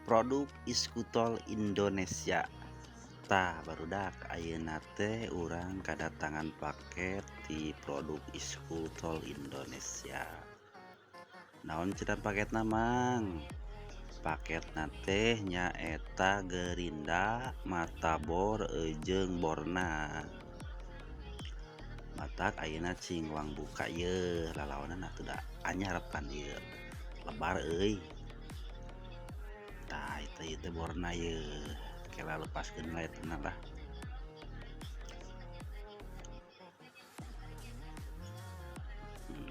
Produk Iskutol Indonesia. Barudak ayeuna teh urang kadatangan paket di produk Iskutol Indonesia. Naon cenah paket namang? Paket teh nyaeta gerinda, matabor, jeung borna. Matak ayeuna cing wang buka ye lalawanan atuh da anyarpan ieu. Lebar euy. Itu borna ye kela lepaskeun we tenan lah.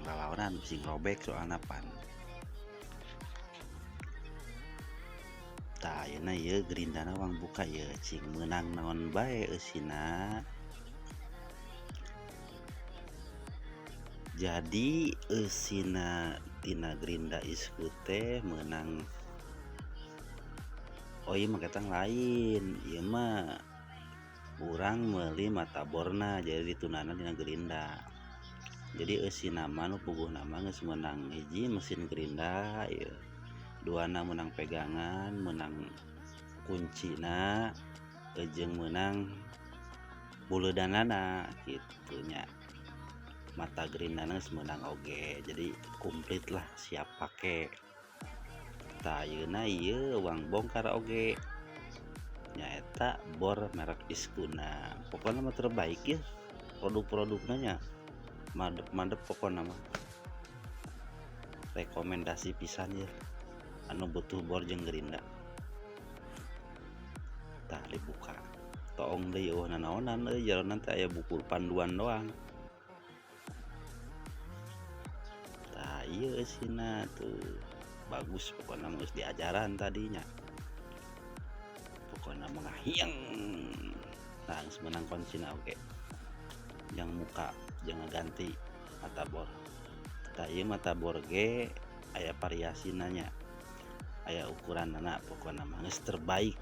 Lalawanan sing robek soalna pan. Ayeuna ieu gerindana wang buka ye cing meunang naon bae eusina. Jadi eusina tina gerinda Iskut teh meunang. Oh iya mah ketang lain, iya mah urang meuli mataborna jadi ditunana dina gerinda. Jadi eusina mah nu puguh nama geus meunang hiji mesin gerinda ieu. Duana meunang pegangan, meunang kuncina, jeung meunang buleudanana kitu nya. Mata gerindana geus meunang oge. Jadi komplit lah siap pake. Ayeuna ieu wang bongkar oge nyaeta bor merek Iskuna. Pokona mah terbaik ya produk-produkna nya. Mandep pokona mah. Rekomendasi pisan ya. Anu butuh bor jeung gerinda. Dibuka. Toong deui eueuh nanaonan euy jaronan teh aya buku panduan doang. Ieu eusina tuh bagus pokoknya geus diajaran tadinya. Pokoknya mengahiang. Geus meunang kuncina oge. Yang muka jeung ganti matabor. Ieu matabor ge aya variasina nya. Aya ukuranna pokona mah geus terbaik.